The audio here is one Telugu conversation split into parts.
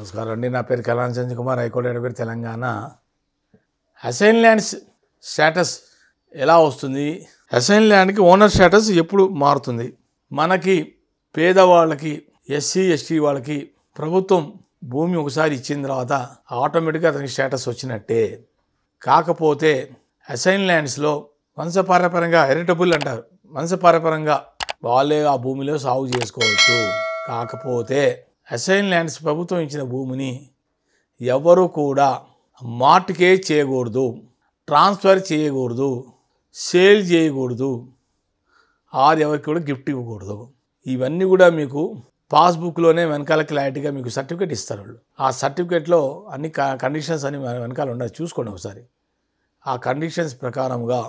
నమస్కారం అండి. నా పేరు Kalyan Chandra Kumar, high court advocate, Telangana. Assign lands status ఎలా వస్తుంది? అసైన్ ల్యాండ్కి ఓనర్ స్టేటస్ ఎప్పుడు మారుతుంది? మనకి పేదవాళ్ళకి, ఎస్సీ ఎస్టీ వాళ్ళకి ప్రభుత్వం భూమి ఒకసారి ఇచ్చిన తర్వాత ఆటోమేటిక్గా అతనికి స్టేటస్ వచ్చినట్టే. కాకపోతే అసైన్ ల్యాండ్స్లో వంశపారపరంగా హెరిటబుల్ అంటారు, వంశపారపరంగా వాళ్ళే ఆ భూమిలో సాగు చేసుకోవచ్చు. కాకపోతే అసైన్ ల్యాండ్స్ ప్రభుత్వం ఇచ్చిన భూమిని ఎవరు కూడా మార్టిగేజ్ చేయకూడదు, ట్రాన్స్ఫర్ చేయకూడదు, సేల్ చేయకూడదు, ఎవరికి కూడా గిఫ్ట్ ఇవ్వకూడదు. ఇవన్నీ కూడా మీకు పాస్బుక్లోనే వెనకాల క్లారిటీగా మీకు సర్టిఫికేట్ ఇస్తారు వాళ్ళు. ఆ సర్టిఫికేట్లో అన్ని కండిషన్స్ అని వెనకాల ఉండాలి, చూసుకోండి ఒకసారి. ఆ కండిషన్స్ ప్రకారంగా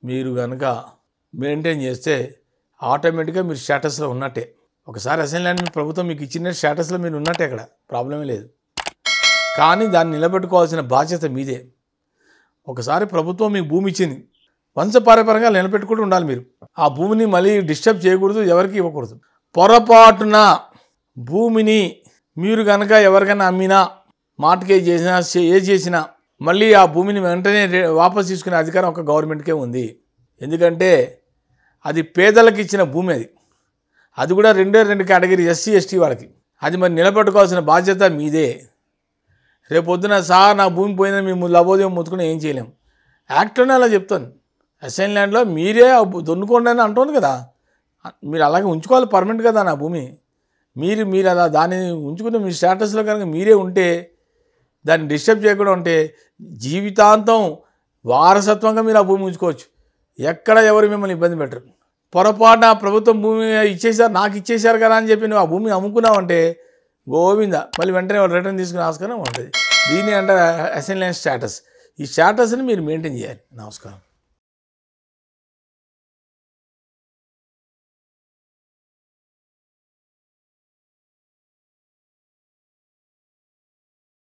మీరు కనుక మెయింటైన్ చేస్తే ఆటోమేటిక్గా మీరు స్టేటస్లో ఉన్నట్టే. ఒకసారి అసైన్ ల్యాండ్ ప్రభుత్వం మీకు ఇచ్చిన స్టేటస్లో మీరు ఉన్నట్టే, అక్కడ ప్రాబ్లమే లేదు. కానీ దాన్ని నిలబెట్టుకోవాల్సిన బాధ్యత మీదే. ఒకసారి ప్రభుత్వం మీకు భూమి ఇచ్చింది, వంశపారపరంగా నిలబెట్టుకుంటూ ఉండాలి. మీరు ఆ భూమిని మళ్ళీ డిస్టర్బ్ చేయకూడదు, ఎవరికి ఇవ్వకూడదు. పొరపాటున భూమిని మీరు కనుక ఎవరికైనా అమ్మినా, మార్టిగేజ్ చేసినా, ఏది చేసినా మళ్ళీ ఆ భూమిని వెంటనే వాపసు తీసుకునే అధికారం ఒక గవర్నమెంట్కే ఉంది. ఎందుకంటే అది పేదలకు ఇచ్చిన భూమి, అది కూడా రెండు కేటగిరీ ఎస్సీ ఎస్టీ వాళ్ళకి. అది మరి నిలబెట్టుకోవాల్సిన బాధ్యత మీదే. రేపొద్దున సార్ నా భూమి పోయిందని మేము లబోదేవం మొత్తుకుని ఏం చేయలేం. యాక్ట్లోనే అలా చెప్తాను. అసైన్ ల్యాండ్లో మీరే దొన్నుకోండి అని అంటుంది కదా, మీరు అలాగే ఉంచుకోవాలి పర్మనెంట్ కదా నా భూమి. మీరు అలా దాన్ని ఉంచుకుని మీ స్టేటస్లో కనుక మీరే ఉంటే, దాన్ని డిస్టర్బ్ చేయకుండా ఉంటే జీవితాంతం వారసత్వంగా మీరు ఆ భూమి ఉంచుకోవచ్చు. ఎక్కడ ఎవరు మిమ్మల్ని ఇబ్బంది పెట్టరు. పొరపాటున ప్రభుత్వం భూమి ఇచ్చేసారు, నాకు ఇచ్చేసారు కదా అని చెప్పి నువ్వు ఆ భూమిని అమ్ముకున్నావంటే గోవింద, మళ్ళీ వెంటనే వాళ్ళు రిటర్న్ తీసుకునే ఆస్కారం ఉంటుంది. దీన్ని అంటే అసైన్ ల్యాండ్ స్టేటస్. ఈ స్టేటస్ని మీరు మెయింటైన్ చేయాలి. నమస్కారం.